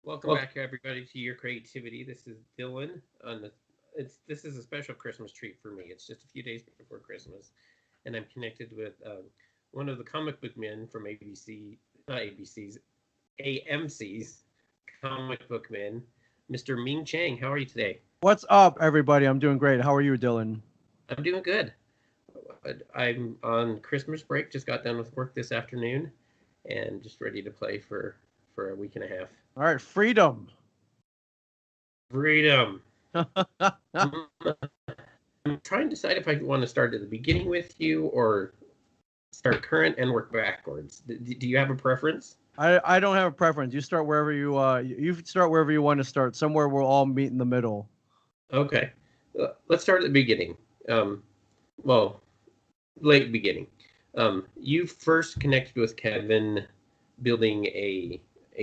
Welcome back, everybody, to your creativity. This is Dylan. This is a special Christmas treat for me. It's just a few days before Christmas, and I'm connected with one of the comic book men from ABC, not ABC's, AMC's comic book men, Mr. Ming Chen. How are you today? What's up, everybody? I'm doing great. How are you, Dylan? I'm doing good. I'm on Christmas break. Just got done with work this afternoon, and just ready to play for a week and a half. All right, freedom. Freedom. I'm trying to decide if I want to start at the beginning with you or start current and work backwards. Do you have a preference? I don't have a preference. You start wherever you start wherever you want to start. Somewhere we'll all meet in the middle. Okay, let's start at the beginning. Well, late beginning. You first connected with Kevin building a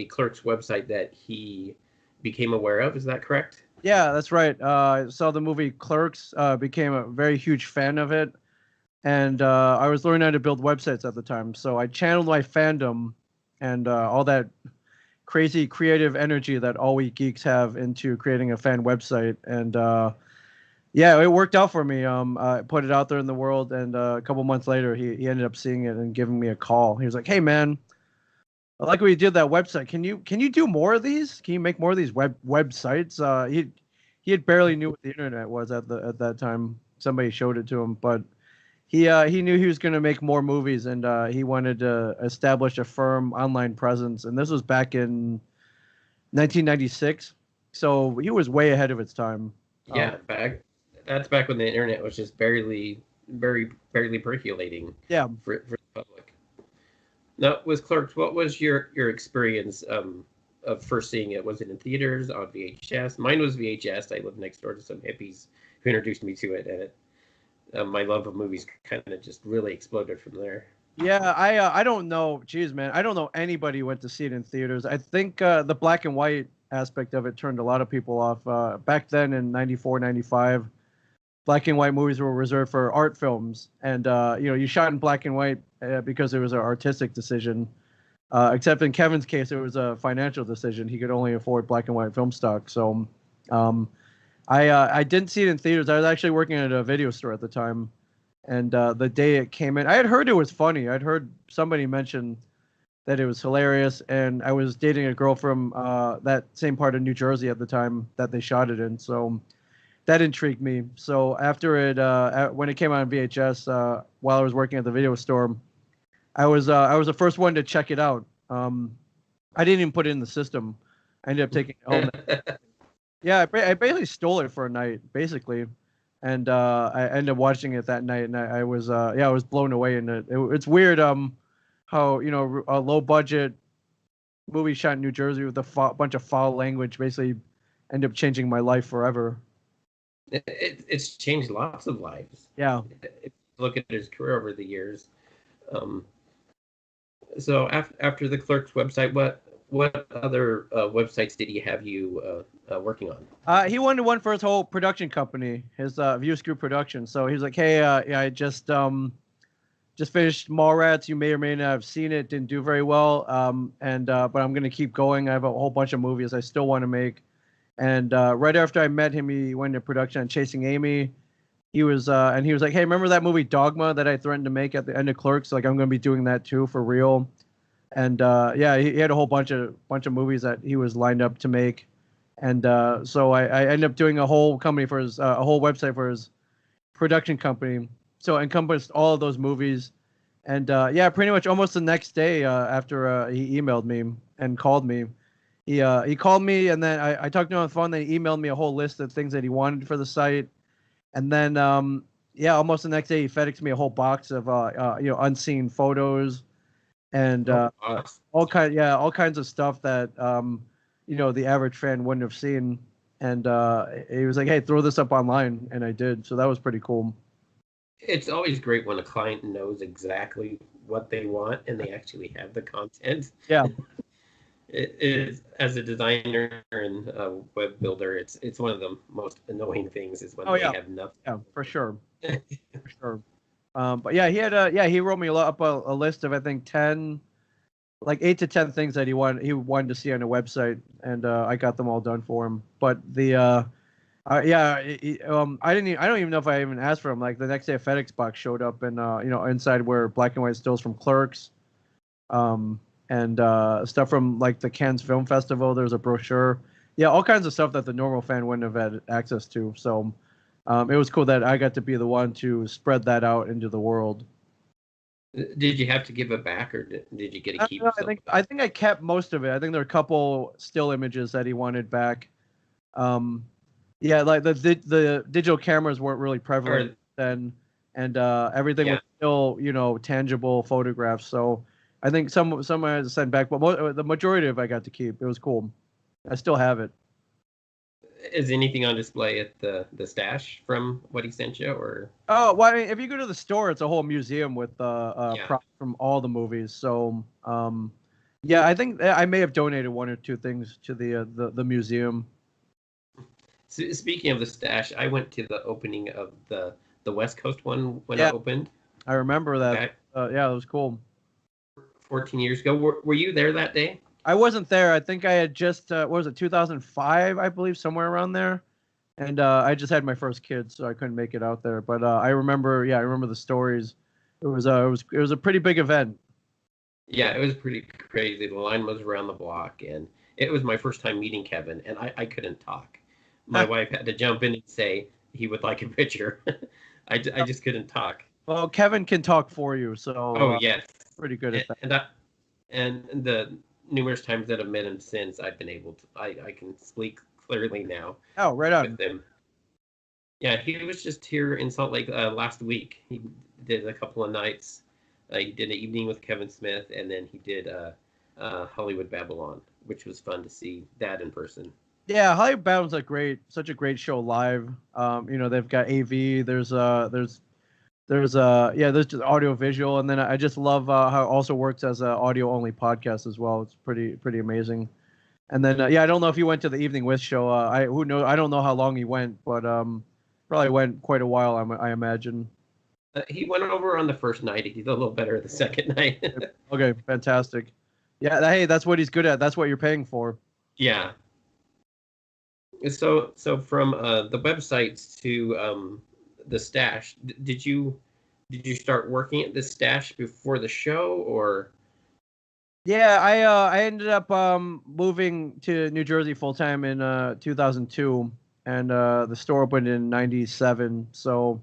Clerks website that he became aware of. Is that correct? Yeah, that's right. I saw the movie Clerks. Became a very huge fan of it, and I was learning how to build websites at the time. So I channeled my fandom and all that crazy creative energy that all we geeks have into creating a fan website. And yeah, it worked out for me. I put it out there in the world, and a couple months later, he ended up seeing it and giving me a call. He was like, "Hey, man, I like what you did that website. Can you do more of these? Can you make more of these websites?" He had barely knew what the internet was at that time. Somebody showed it to him, but he knew he was going to make more movies, and he wanted to establish a firm online presence. And this was back in 1996, so he was way ahead of its time. Yeah, that's back when the internet was just barely percolating. Yeah. For the public. Now, with Clerks, what was your experience of first seeing it? Was it in theaters, on VHS? Mine was VHS. I lived next door to some hippies who introduced me to it, and my love of movies kind of just really exploded from there. Yeah, I don't know. Jeez, man, I don't know anybody who went to see it in theaters. I think the black and white aspect of it turned a lot of people off. Back then in 94, 95, black and white movies were reserved for art films, and you shot in black and white because it was an artistic decision. Except in Kevin's case, it was a financial decision. He could only afford black and white film stock. So I didn't see it in theaters. I was actually working at a video store at the time, and the day it came in, I had heard it was funny. I'd heard somebody mention that it was hilarious, and I was dating a girl from that same part of New Jersey at the time that they shot it in. So that intrigued me. So after it, when it came out on VHS, while I was working at the video store, I was the first one to check it out. I didn't even put it in the system. I ended up taking it home. Yeah, I basically stole it for a night, basically, and I ended up watching it that night, and I was blown away. And it's weird how a low budget movie shot in New Jersey with a bunch of foul language basically ended up changing my life forever. It's changed lots of lives. Yeah. If you look at his career over the years. So after the Clerks website, what other websites did he have you working on? He wanted one for his whole production company, his View Screw Production. So he was like, "Hey, yeah, I just finished Mallrats. You may or may not have seen it. Didn't do very well. But I'm gonna keep going. I have a whole bunch of movies I still want to make." And right after I met him, he went into production on Chasing Amy. He was like, "Hey, remember that movie Dogma that I threatened to make at the end of Clerks? Like, I'm going to be doing that too for real." And yeah, he had a whole bunch of movies that he was lined up to make. And so I ended up doing a whole company for his a whole website for his production company. So it encompassed all of those movies. And yeah, pretty much almost the next day after he emailed me and called me, he called me, and then I talked to him on the phone. Then he emailed me a whole list of things that he wanted for the site. And then, yeah, almost the next day, he FedExed me a whole box of, unseen photos and all kinds of stuff that, the average fan wouldn't have seen. And he was like, "Hey, throw this up online," and I did. So that was pretty cool. It's always great when a client knows exactly what they want and they actually have the content. Yeah. It is, as a designer and a web builder, it's one of the most annoying things is when they have nothing. Yeah, for sure. For sure. But yeah, he wrote me up a list of, I think, 10 like 8 to 10 things that he wanted to see on the website, and I got them all done for him. But I don't even know if I even asked for them. Like the next day, a FedEx box showed up, and inside were black and white stills from Clerks, and stuff from like the Cannes Film Festival. There's a brochure, yeah, all kinds of stuff that the normal fan wouldn't have had access to. So it was cool that I got to be the one to spread that out into the world. Did you have to give it back, or did you get to keep? I think I kept most of it. I think there are a couple still images that he wanted back. Yeah, like the digital cameras weren't really prevalent then, and everything was still tangible photographs. So I think some I had to send back, but the majority of it I got to keep. It was cool. I still have it. Is anything on display at the stash from what he sent you, or? Oh, well, I mean, if you go to the store, it's a whole museum with props from all the movies. So, yeah, I think I may have donated one or two things to the museum. So, speaking of the stash, I went to the opening of the West Coast one when it opened. I remember that. Yeah, it was cool. 14 years ago. Were you there that day? I wasn't there. I think I had just, what was it, 2005, I believe, somewhere around there. And I just had my first kid, so I couldn't make it out there. But I remember the stories. It was a pretty big event. Yeah, it was pretty crazy. The line was around the block, and it was my first time meeting Kevin, and I couldn't talk. My wife had to jump in and say he would like a picture. I just couldn't talk. Well, Kevin can talk for you, so. Oh, yes. Pretty good at that. And the numerous times that I've met him since, I've been able to, I can speak clearly now. Oh, right on. With him. Yeah, he was just here in Salt Lake last week. He did a couple of nights. He did an evening with Kevin Smith, and then he did Hollywood Babylon, which was fun to see that in person. Yeah, Hollywood Babylon's such a great show live. They've got AV. There's just audio visual, and then I just love how it also works as an audio only podcast as well. It's pretty amazing. And then I don't know if you went to the evening with show. I don't know how long he went, but probably went quite a while. I imagine. He went over on the first night. He did a little better the second night. Okay, fantastic. Yeah, hey, that's what he's good at. That's what you're paying for. Yeah. So from the websites to the stash, did you start working at the stash before the show, or? Yeah, I ended up moving to New Jersey full time in 2002, and the store opened in '97. So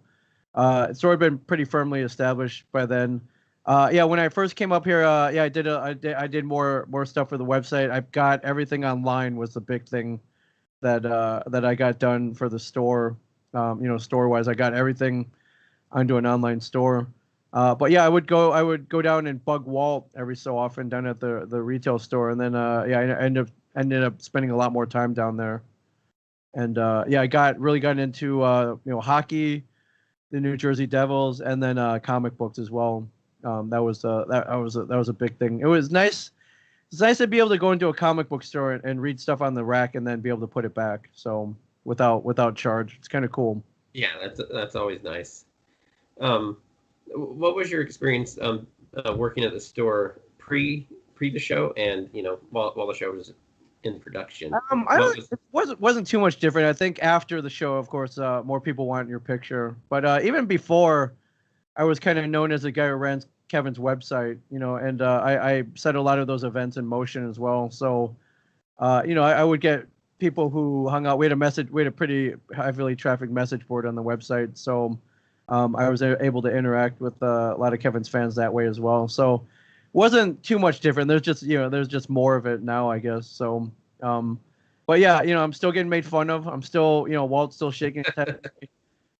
it's sort of been pretty firmly established by then. When I first came up here, I did more stuff for the website. I've got everything online was the big thing that I got done for the store. Store wise, I got everything onto an online store. But yeah, I would go down and bug Walt every so often down at the retail store, and then I ended up spending a lot more time down there. And I got into hockey, the New Jersey Devils, and then comic books as well. That was a big thing. It was nice. It's nice to be able to go into a comic book store and read stuff on the rack and then be able to put it back. So without charge, it's kind of cool. Yeah, that's always nice. What was your experience working at the store pre the show and while the show was in production? It wasn't too much different. I think after the show, of course, more people want your picture. But even before, I was kind of known as the guy who ran Kevin's website, and I set a lot of those events in motion as well. So, I would get people who hung out. We had a pretty heavily trafficked message board on the website. So I was able to interact with a lot of Kevin's fans that way as well. So wasn't too much different. There's just more of it now, I guess. So, but yeah, I'm still getting made fun of. I'm still, Walt's still shaking his head.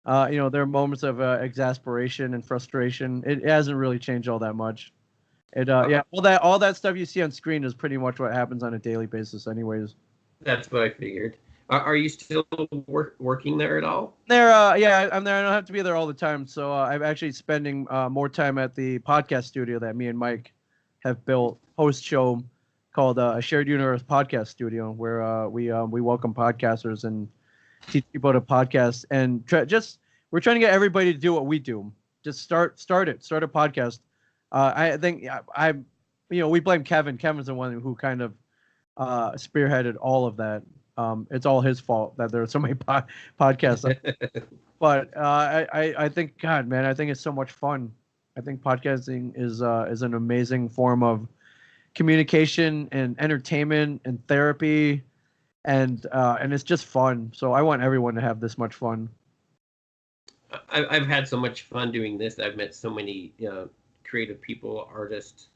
There are moments of exasperation and frustration. It hasn't really changed all that much. All that stuff you see on screen is pretty much what happens on a daily basis, anyways. That's what I figured. Are you still working there at all? I'm there. I don't have to be there all the time. So I'm actually spending more time at the podcast studio that me and Mike have built, host show called A Shared Universe PodcaStudio, where we welcome podcasters and teach people to podcast, and we're trying to get everybody to do what we do. Just start a podcast. I think we blame Kevin. Kevin's the one who kind of spearheaded all of that. It's all his fault that there are so many podcasts. But I think, God, man, I think it's so much fun. I think podcasting is an amazing form of communication and entertainment and therapy, and it's just fun. So I want everyone to have this much fun. I've had so much fun doing this. I've met so many creative people, artists,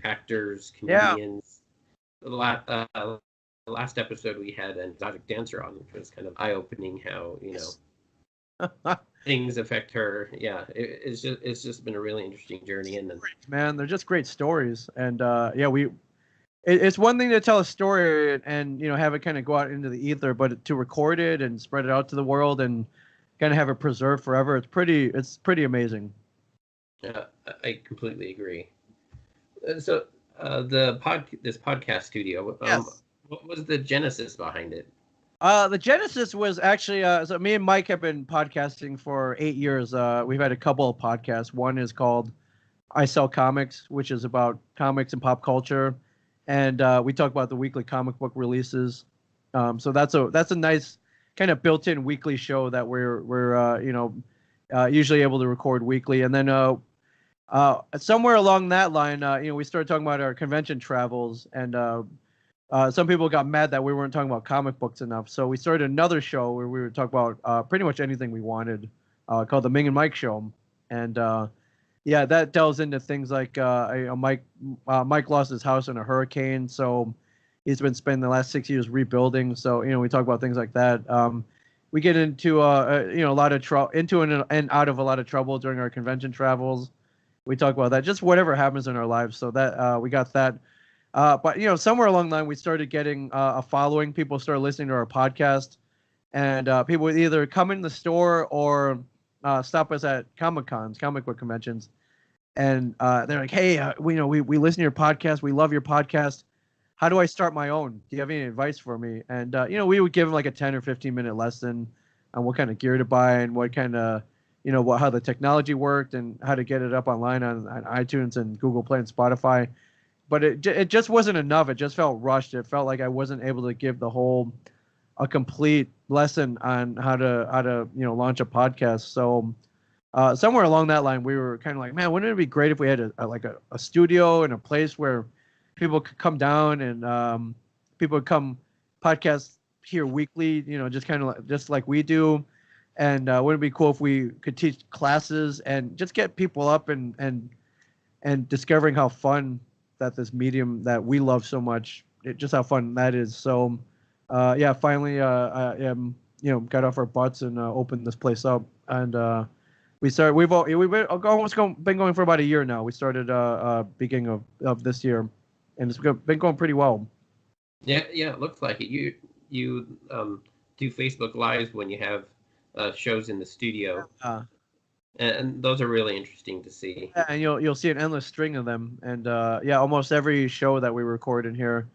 actors, comedians. The last episode we had an exotic dancer on, which was kind of eye-opening. How things affect her. Yeah, it's just been a really interesting journey. And then, man, they're just great stories. And it's one thing to tell a story and have it kind of go out into the ether, but to record it and spread it out to the world and kind of have it preserved forever, it's pretty amazing. Yeah, I completely agree. So this podcast studio, yes. What was the genesis behind it? The genesis was actually so me and Mike have been podcasting for 8 years. We've had a couple of podcasts. One is called I Sell Comics, which is about comics and pop culture, and we talk about the weekly comic book releases. So that's a nice kind of built-in weekly show that we're usually able to record weekly. And then somewhere along that line, we started talking about our convention travels, and some people got mad that we weren't talking about comic books enough. So we started another show where we would talk about pretty much anything we wanted, called the Ming and Mike Show. And that delves into things like Mike lost his house in a hurricane, so he's been spending the last 6 years rebuilding. So we talk about things like that. We get into a lot of trouble, into and out of a lot of trouble during our convention travels. We talk about that, just whatever happens in our lives. So that we got that. But somewhere along the line, we started getting a following. People started listening to our podcast, and people would either come in the store or stop us at comic book conventions, and they're like, "Hey, we listen to your podcast. We love your podcast. How do I start my own? Do you have any advice for me?" And we would give them like a 10 or 15-minute lesson on what kind of gear to buy and what kind of how the technology worked and how to get it up online on iTunes and Google Play and Spotify. But it just wasn't enough. It just felt rushed. It felt like I wasn't able to give a complete lesson on how to launch a podcast. So somewhere along that line, we were kind of like, man, wouldn't it be great if we had a studio and a place where people could come down and people would come podcast here weekly, just like we do. And wouldn't it be cool if we could teach classes and just get people up and discovering how fun that this medium that we love so much, just how fun that is. So, finally, got off our butts and opened this place up. And we've been going for about a year now. We started beginning of this year, and it's been going pretty well. Yeah, it looks like it. You do Facebook Lives when you have shows in the studio. And those are really interesting to see. Yeah, and you'll see an endless string of them, and almost every show that we record in here.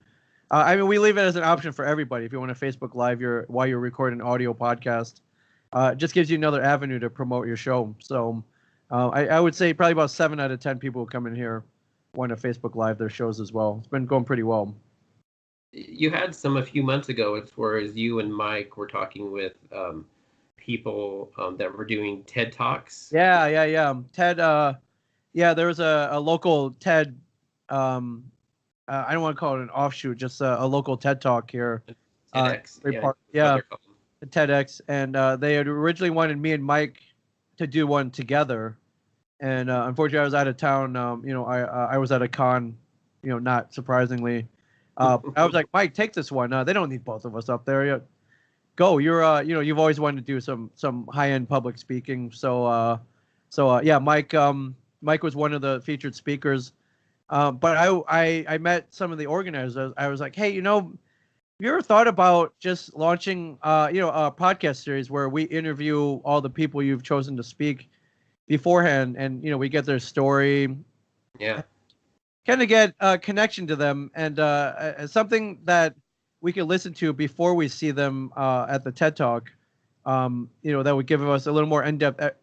We leave it as an option for everybody. If you want to Facebook Live while you're recording an audio podcast, it just gives you another avenue to promote your show. So I would say probably about 7 out of 10 people who come in here want to Facebook Live their shows as well. It's been going pretty well. You had some a few months ago, as far as you and Mike were talking with people that were doing TED Talks. Yeah. TED. There was a local TED. I don't want to call it an offshoot, just a local TED Talk here. TEDx. TEDx, and they had originally wanted me and Mike to do one together, and unfortunately I was out of town. I was at a con, not surprisingly. I was like, Mike, take this one. They don't need both of us up there. Go. You're you've always wanted to do some high-end public speaking. So Mike was one of the featured speakers. But I met some of the organizers. I was like, hey, have you ever thought about just launching a podcast series where we interview all the people you've chosen to speak beforehand, and we get their story. Yeah. Kind of get a connection to them, and something that we could listen to before we see them at the TED Talk. That would give us a little more in-depth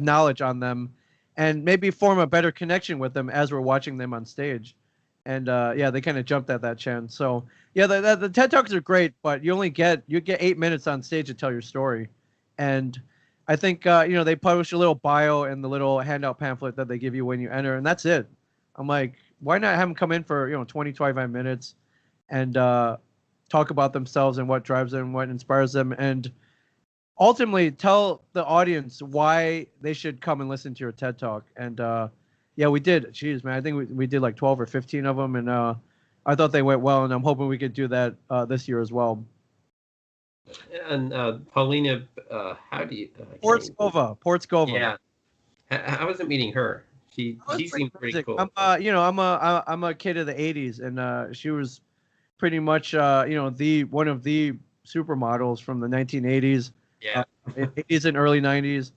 knowledge on them, and maybe form a better connection with them as we're watching them on stage. And yeah, they kind of jumped at that chance. So yeah, the TED Talks are great, but you get 8 minutes on stage to tell your story. And I think they publish a little bio and the little handout pamphlet that they give you when you enter, and that's it. I'm like, why not have them come in for 20, 25 minutes and talk about themselves and what drives them, what inspires them, and ultimately tell the audience why they should come and listen to your TED Talk. And yeah, we did. Jeez, man, I think we did like 12 or 15 of them, and I thought they went well, and I'm hoping we could do that this year as well. And Paulina, how do you? Portskova. Yeah. How was it meeting her? She seemed pretty cool. I'm a kid of the '80s, and she was pretty much the one of the supermodels from the 1980s, Yeah. 80s and early 90s.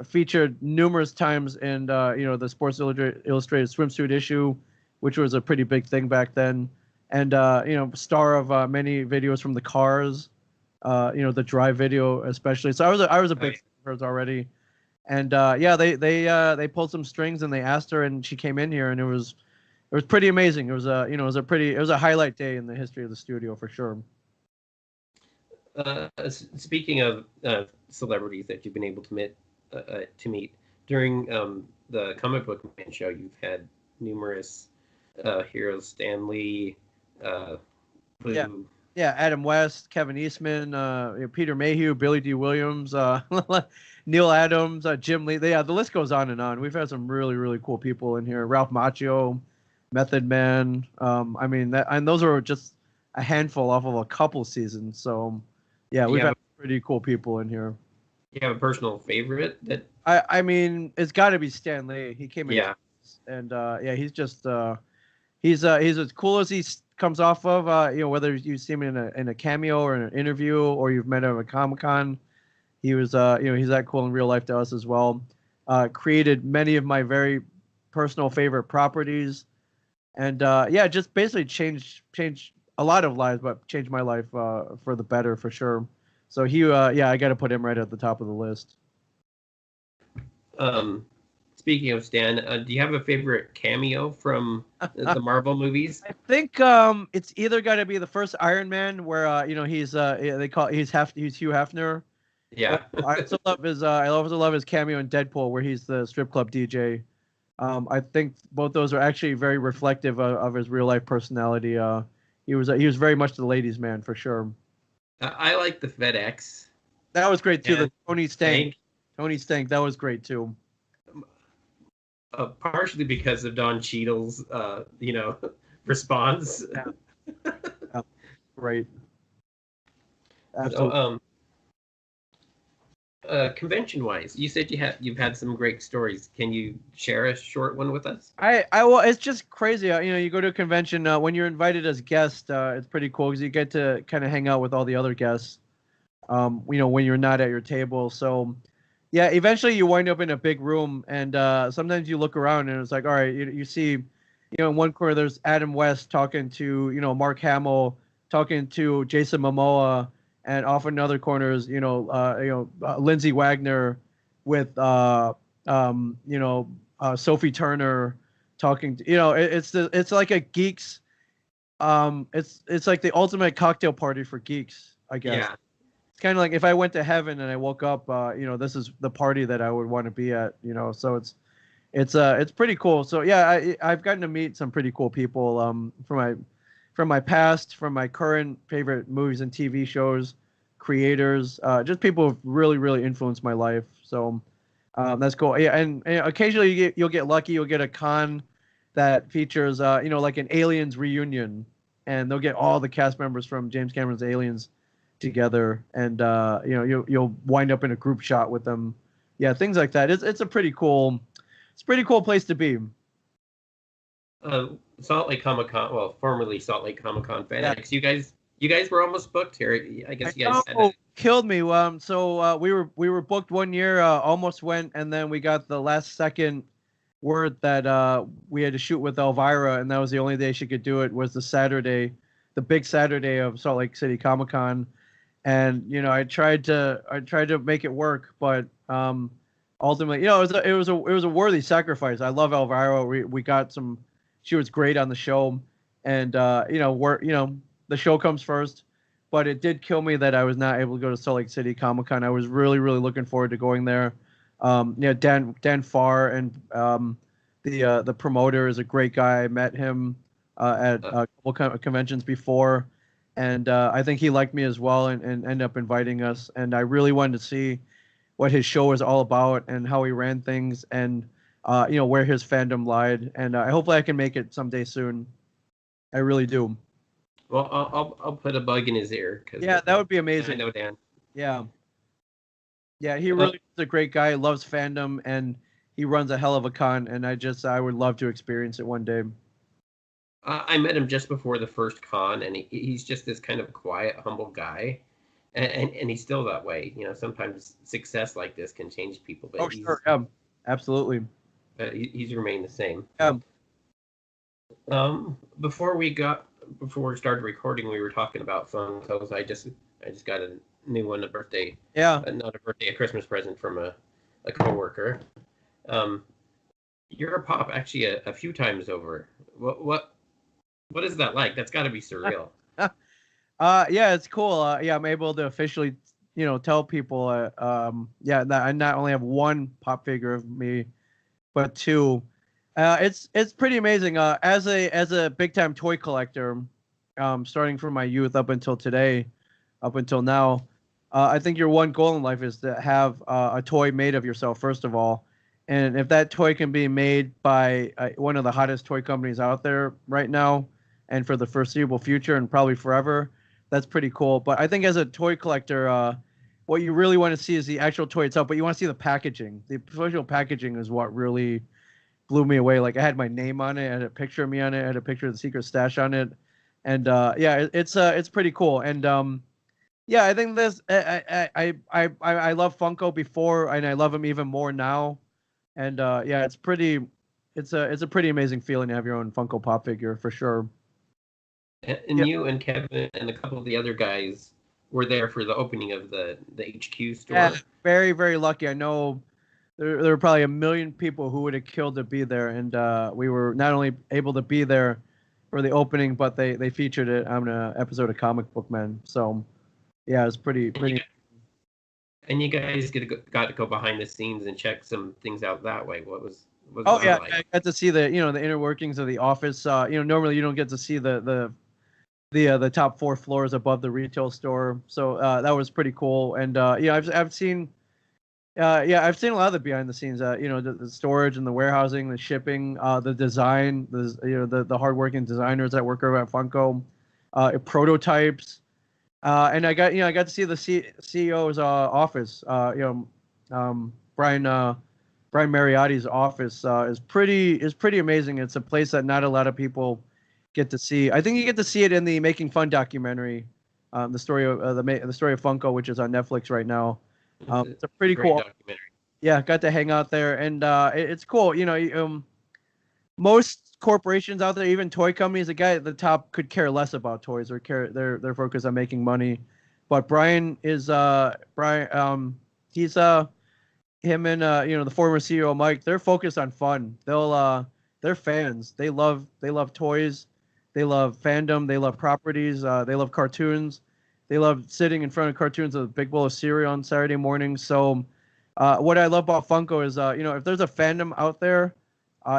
Featured numerous times in the Sports Illustrated swimsuit issue, which was a pretty big thing back then, and star of many videos from the Cars, the Drive video especially. So I was a big fan of hers already, and yeah, they pulled some strings and they asked her, and she came in here, and it was pretty amazing. It was a highlight day in the history of the studio for sure. Speaking of celebrities that you've been able to meet during the Comic Book Man show, you've had numerous heroes: Stan Lee, Boo. Yeah, Adam West, Kevin Eastman, Peter Mayhew, Billy D. Williams, Neil Adams, Jim Lee. The list goes on and on. We've had some really, really cool people in here. Ralph Macchio, Method Man. I mean, and those are just a handful off of a couple seasons. So, yeah, we've had pretty cool people in here. You have a personal favorite that? I mean, it's got to be Stan Lee. He came in. Yeah. And yeah, he's just he's as cool as he comes off of. Whether you see him in a cameo or in an interview or you've met him at Comic-Con, he was he's that cool in real life to us as well. Created many of my very personal favorite properties, and yeah, just basically changed a lot of lives, but changed my life for the better for sure. So he yeah, I got to put him right at the top of the list. Speaking of Stan, do you have a favorite cameo from the Marvel movies? I think it's either got to be the first Iron Man, where he's Hugh Hefner. Yeah. I also love his cameo in Deadpool, where he's the strip club DJ. I think both those are actually very reflective of his real life personality. He was very much the ladies' man for sure. I like the FedEx. That was great too. The Tony Stank, that was great too. Partially because of Don Cheadle's, response. Yeah. Right. Absolutely. Convention-wise, you said you've had some great stories. Can you share a short one with us? Well, it's just crazy. You go to a convention when you're invited as guest. It's pretty cool because you get to kind of hang out with all the other guests. When you're not at your table. So, yeah, eventually you wind up in a big room, and sometimes you look around and it's like, all right, you see, in one corner there's Adam West talking to Mark Hamill, talking to Jason Momoa. And off in other corners, Lindsay Wagner with Sophie Turner talking to, it's like a geeks, it's like the ultimate cocktail party for geeks, I guess. Yeah. It's kind of like if I went to heaven and I woke up, this is the party that I would want to be at, so it's pretty cool. So yeah, I've gotten to meet some pretty cool people from my past, from my current favorite movies and TV shows, creators, just people who've really, really influenced my life. So that's cool. Yeah, and occasionally you'll get lucky. You'll get a con that features, like an Aliens reunion, and they'll get all the cast members from James Cameron's Aliens together, and you'll wind up in a group shot with them. Yeah, things like that. It's a pretty cool place to be. Salt Lake Comic-Con, well, formerly Salt Lake Comic-Con FedEx. Yeah. You guys were almost booked here. I guess you guys said it. Killed me. So we were booked one year, almost went, and then we got the last second word that we had to shoot with Elvira, and that was the only day she could do it. Was the big Saturday of Salt Lake City Comic-Con, and I tried to make it work, but ultimately, it was a worthy sacrifice. I love Elvira. We got some. She was great on the show, and the show comes first. But it did kill me that I was not able to go to Salt Lake City Comic Con. I was really, really looking forward to going there. Dan Farr and the promoter is a great guy. I met him at a couple conventions before, and I think he liked me as well, and ended up inviting us. And I really wanted to see what his show was all about and how he ran things, and where his fandom lied. And hopefully I can make it someday soon. I really do. Well, I'll put a bug in his ear. Yeah, that would be amazing. I know Dan. Yeah. Yeah, he really is a great guy, loves fandom, and he runs a hell of a con, and I would love to experience it one day. I met him just before the first con, and he's just this kind of quiet, humble guy, and he's still that way. Sometimes success like this can change people, but sure, yeah, absolutely. He's remained the same. Yeah. Before we started recording, we were talking about Funkos. I just got a new one, a birthday. Yeah. Not a birthday, a Christmas present from a coworker. You're a pop actually a few times over. What is that like? That's got to be surreal. Yeah, it's cool. I'm able to officially, tell people, that I not only have one pop figure of me, but two. It's pretty amazing. As a big time toy collector, starting from my youth up until today, up until now, I think your one goal in life is to have a toy made of yourself, first of all. And if that toy can be made by one of the hottest toy companies out there right now, and for the foreseeable future and probably forever, that's pretty cool. But I think as a toy collector, what you really want to see is the actual toy itself, but you want to see the packaging. The professional packaging is what really blew me away. Like, I had my name on it, I had a picture of me on it, I had a picture of the secret stash on it, and it's pretty cool. And I think this I love Funko before, and I love him even more now. And it's a pretty amazing feeling to have your own Funko Pop figure, for sure. And you and Kevin and a couple of the other guys were there for the opening of the HQ store. Yeah, very, very lucky. I know there were probably 1 million people who would have killed to be there, and we were not only able to be there for the opening, but they featured it on an episode of Comic Book Men. So yeah, it's pretty. And you guys got to go behind the scenes and check some things out that way. What was yeah, like? I got to see the inner workings of the office. Normally you don't get to see the top 4 floors above the retail store. So that was pretty cool. And I've seen a lot of the behind the scenes. The storage and the warehousing, the shipping, the design, the hardworking designers that work over at Funko, prototypes. And I got to see the CEO's office. Brian Mariotti's office is pretty amazing. It's a place that not a lot of people get to see. I think you get to see it in the Making Fun documentary, the story of Funko, which is on Netflix right now. It's a pretty cool documentary. Yeah, got to hang out there, and it's cool. Most corporations out there, even toy companies, the guy at the top could care less about toys, or they're focused on making money. But Brian is he's him and the former CEO Mike, they're focused on fun. They're fans. They love toys. They love fandom. They love properties. They love cartoons. They love sitting in front of cartoons with a big bowl of cereal on Saturday mornings. So what I love about Funko is if there's a fandom out there,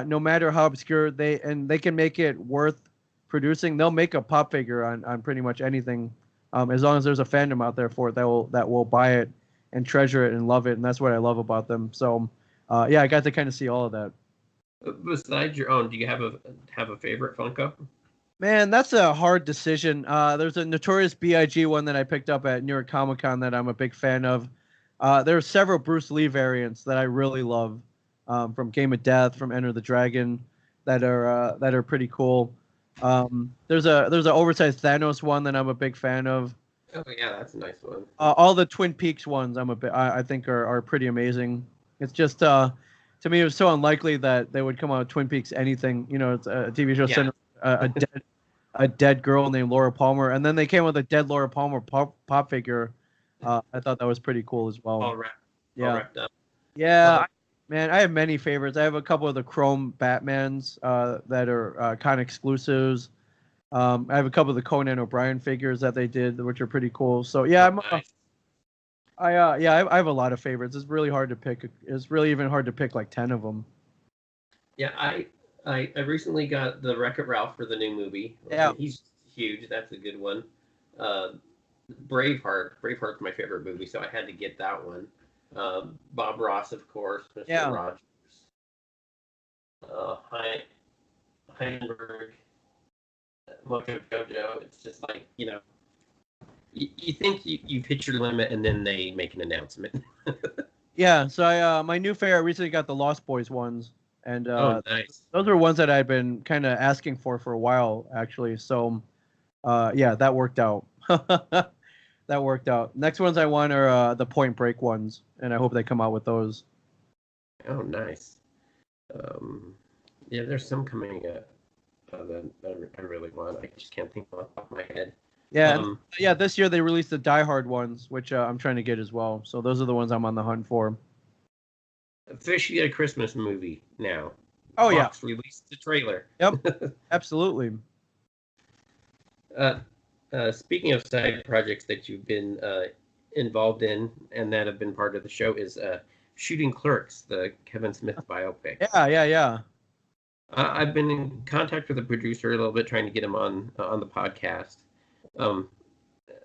no matter how obscure, they can make it worth producing. They'll make a pop figure on pretty much anything, as long as there's a fandom out there for it that will buy it and treasure it and love it. And that's what I love about them. So I got to kind of see all of that. Besides your own, do you have a favorite Funko? Man, that's a hard decision. There's a Notorious B.I.G. one that I picked up at New York Comic Con that I'm a big fan of. There are several Bruce Lee variants that I really love, from Game of Death, from Enter the Dragon, that are pretty cool. There's an oversized Thanos one that I'm a big fan of. Oh yeah, that's a nice one. All the Twin Peaks ones I think are pretty amazing. It's just to me it was so unlikely that they would come out with Twin Peaks anything. It's a TV show centered a dead girl named Laura Palmer, and then they came with a dead Laura Palmer pop figure. I thought that was pretty cool as well. All wrapped up. Yeah, Man, I have many favorites. I have a couple of the Chrome Batmans that are kind of exclusives. I have a couple of the Conan O'Brien figures that they did, which are pretty cool. So yeah, Oh, I'm nice. I have a lot of favorites. It's really hard to pick. It's really even hard to pick like 10 of them. Yeah, I recently got the Wreck-It Ralph for the new movie. Yeah. He's huge. That's a good one. Uh, Braveheart's my favorite movie, so I had to get that one. Bob Ross, of course, Mr. Yeah. Rogers, Heisenberg, Mojo Jojo. It's just like, you think you've hit your limit, and then they make an announcement. Yeah, so I my new favorite, I recently got the Lost Boys ones, and Oh, nice. those are ones that I've been kind of asking for a while, actually. So, yeah, that worked out. That worked out. Next ones I want are the Point Break ones, and I hope they come out with those. Oh, nice. Yeah, there's some coming up that I really want. I just can't think off the top of my head. Yeah, yeah. This year they released the Die Hard ones, which I'm trying to get as well. So those are the ones I'm on the hunt for. Officially a Christmas movie now. Oh Fox released the trailer. Yep, absolutely. Speaking of side projects that you've been involved in and that have been part of the show is Shooting Clerks, the Kevin Smith biopic. Yeah. I've been in contact with the producer a little bit, trying to get him on the podcast.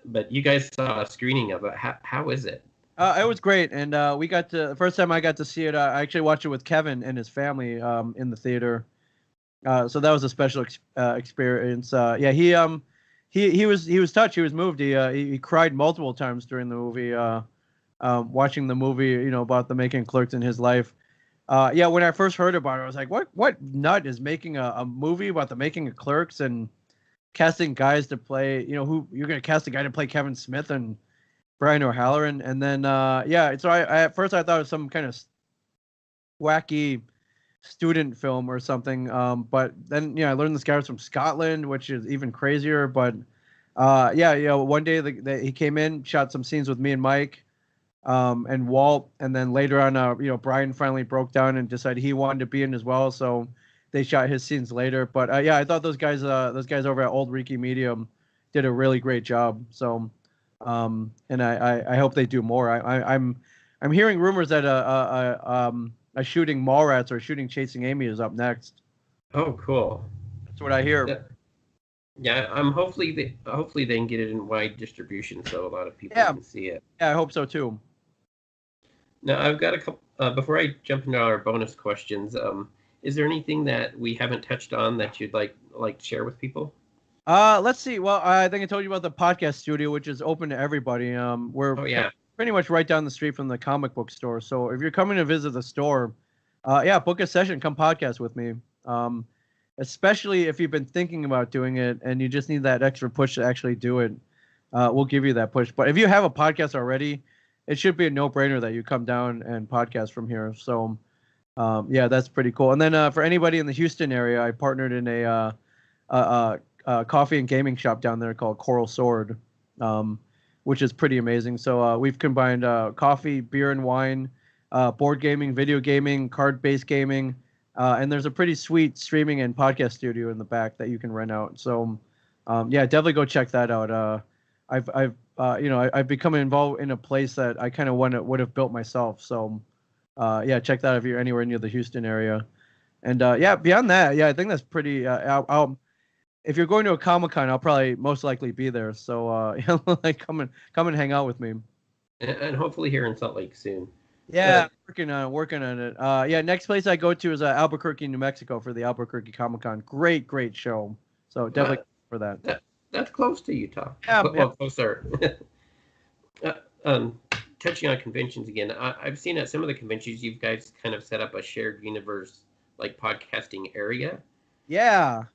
But you guys saw a screening of it. How is it? It was great, and we got to the first time I got to see it. I actually watched it with Kevin and his family in the theater. So that was a special experience. Yeah, he was touched. He was moved. He cried multiple times during the movie. Watching the movie, about the making Clerks in his life. Yeah, when I first heard about it, I was like, what nut is making a movie about the making of Clerks and casting guys to play, who you're going to cast a guy to play Kevin Smith and Brian O'Halloran. And then, yeah, so I at first I thought it was some kind of wacky student film or something. But then, I learned this guy was from Scotland, which is even crazier. But yeah, one day he came in, shot some scenes with me and Mike. And Walt, and then later on, Brian finally broke down and decided he wanted to be in as well, so they shot his scenes later. But yeah, I thought those guys over at Old Reeky Medium did a really great job. So, and I hope they do more. I'm hearing rumors that a shooting Mallrats or shooting Chasing Amy is up next. Oh, cool. That's what I hear. Yeah, hopefully they can get it in wide distribution so a lot of people can see it. Yeah, I hope so too. Now, I've got a couple. Before I jump into our bonus questions, is there anything that we haven't touched on that you'd like to share with people? Let's see. Well, I think I told you about the podcast studio, which is open to everybody. We're pretty much right down the street from the comic book store. So if you're coming to visit the store, book a session, come podcast with me. Especially if you've been thinking about doing it and you just need that extra push to actually do it. We'll give you that push. But if you have a podcast already, it should be a no-brainer that you come down and podcast from here. So, yeah, that's pretty cool. And then for anybody in the Houston area, I partnered in a coffee and gaming shop down there called Coral Sword, which is pretty amazing. So we've combined coffee, beer and wine, board gaming, video gaming, card-based gaming, and there's a pretty sweet streaming and podcast studio in the back that you can rent out. So, yeah, definitely go check that out. I've become involved in a place that I kind of would have built myself. So, yeah, check that out if you're anywhere near the Houston area. And yeah, beyond that, yeah, I think that's pretty. If you're going to a Comic-Con, I'll probably most likely be there. So, like come and hang out with me. And hopefully here in Salt Lake soon. Yeah, working on it. Yeah, next place I go to is Albuquerque, New Mexico for the Albuquerque Comic-Con. Great show. So definitely for that. That's close to Utah. Yeah, well, closer. Touching on conventions again, I've seen at some of the conventions you guys kind of set up a shared universe like podcasting area. Yeah.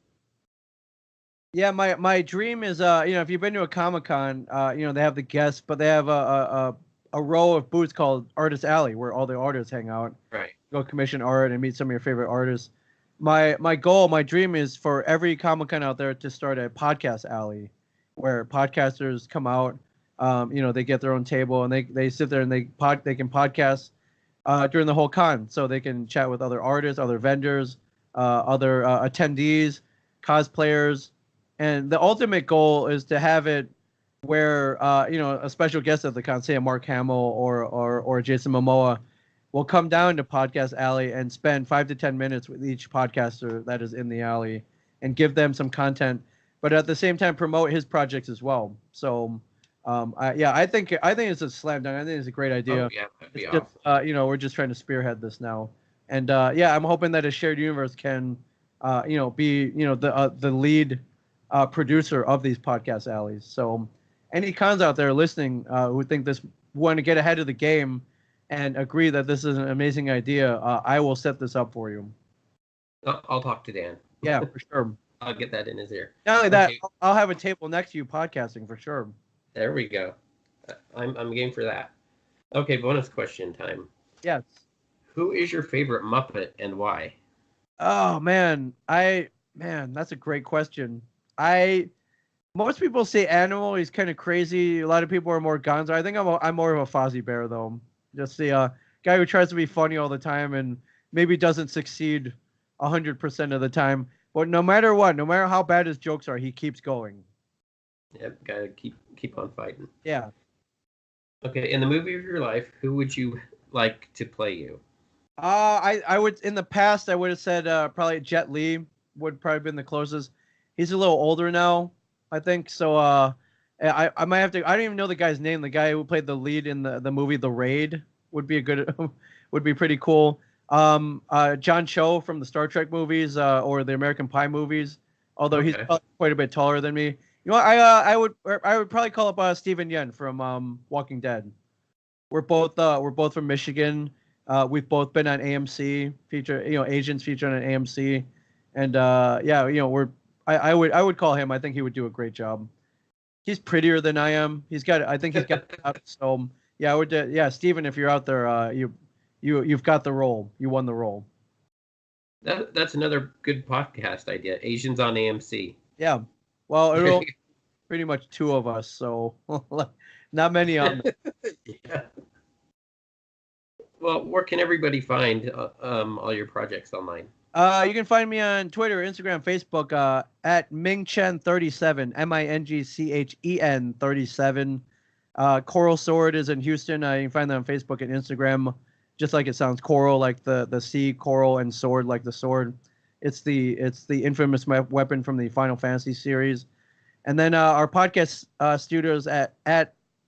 Yeah, my dream is if you've been to a Comic-Con, they have the guests, but they have a row of booths called Artist Alley where all the artists hang out. Right. Go commission art and meet some of your favorite artists. My goal, my dream is for every Comic-Con out there to start a podcast alley where podcasters come out, they get their own table and they sit there and they can podcast during the whole con, so they can chat with other artists, other vendors, other attendees, cosplayers, and the ultimate goal is to have it where a special guest at the con, say a Mark Hamill or Jason Momoa, will come down to Podcast Alley and spend 5 to 10 minutes with each podcaster that is in the alley and give them some content, but at the same time promote his projects as well. So, I think it's a slam dunk. I think it's a great idea. Oh, yeah, that'd be It's awesome. just, we're just trying to spearhead this now, and I'm hoping that A Shared Universe can, be the lead producer of these podcast alleys. So, any cons out there listening who think this want to get ahead of the game and agree that this is an amazing idea, I will set this up for you. I'll talk to Dan. Yeah, for sure. I'll get that in his ear. Not only that, I'll have a table next to you podcasting for sure. There we go. I'm game for that. Okay, bonus question time. Yes. Who is your favorite Muppet and why? Oh man, that's a great question. Most people say Animal. He's kind of crazy. A lot of people are more Gonzo. I think I'm more of a Fozzie Bear though. Just the guy who tries to be funny all the time and maybe doesn't succeed 100% of the time. But no matter what, no matter how bad his jokes are, he keeps going. Yep, gotta keep on fighting. Yeah. Okay, in the movie of your life, who would you like to play you? I would, in the past I would have said probably Jet Li would probably been the closest. He's a little older now, I think. So I might have to. I don't even know the guy's name. The guy who played the lead in the movie The Raid would be would be pretty cool. John Cho from the Star Trek movies or the American Pie movies. Although he's probably quite a bit taller than me. You know, I would probably call up Steven Yeun from Walking Dead. We're both from Michigan. We've both been on AMC Asians featured on AMC, and I would call him. I think he would do a great job. He's prettier than I am. I think he's got so yeah, I would Steven, if you're out there, you've got the role. You won the role. That's another good podcast idea. Asians on AMC. Yeah. Well, it'll pretty much two of us, so not many on there. Yeah. Well, where can everybody find all your projects online? You can find me on Twitter, Instagram, Facebook at Ming Chen 37, MINGCHEN 37. Coral Sword is in Houston. You can find that on Facebook and Instagram, just like it sounds. Coral, like the sea, coral, and sword, like the sword. It's the infamous weapon from the Final Fantasy series. And then our podcast studios at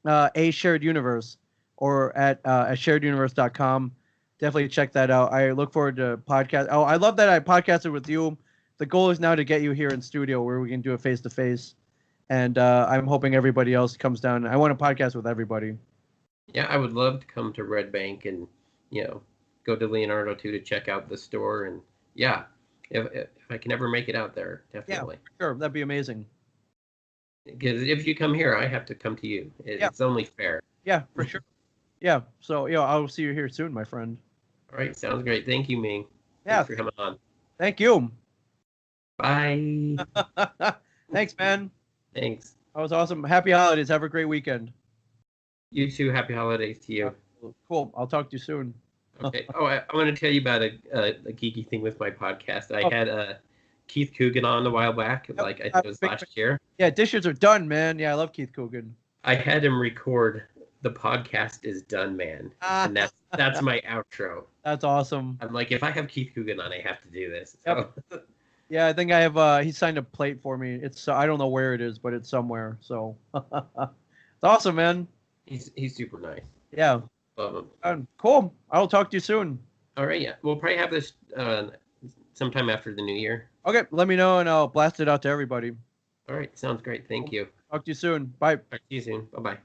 A Shared Universe or at shareduniverse.com. Definitely check that out. I look forward to podcast. Oh, I love that I podcasted with you. The goal is now to get you here in studio where we can do it face to face. And I'm hoping everybody else comes down. I want to podcast with everybody. Yeah, I would love to come to Red Bank and go to Leonardo too to check out the store. And yeah, if I can ever make it out there, definitely. Yeah, sure, that'd be amazing. Because if you come here, I have to come to you. It's only fair. Yeah, for sure. Yeah, so I'll see you here soon, my friend. All right, sounds great. Thank you, Ming. Yeah, thanks for coming on. Thank you. Bye. Thanks, man. Thanks. That was awesome. Happy holidays. Have a great weekend. You too. Happy holidays to you. Cool. I'll talk to you soon. Okay. Oh, I want to tell you about a geeky thing with my podcast. I had Keith Coogan on a while back, I think it was last year. Yeah, dishes are done, man. Yeah, I love Keith Coogan. I had him record "The Podcast Is Done, Man," and that's my outro. That's awesome. I'm like, if I have Keith Coogan on, I have to do this. So. Yep. Yeah, I think I have. He signed a plate for me. It's I don't know where it is, but it's somewhere. So it's awesome, man. He's super nice. Yeah. Cool. I'll talk to you soon. All right. Yeah, we'll probably have this sometime after the new year. Okay. Let me know, and I'll blast it out to everybody. All right. Sounds great. Thank you. Talk to you soon. Bye. Talk to you soon. Bye-bye.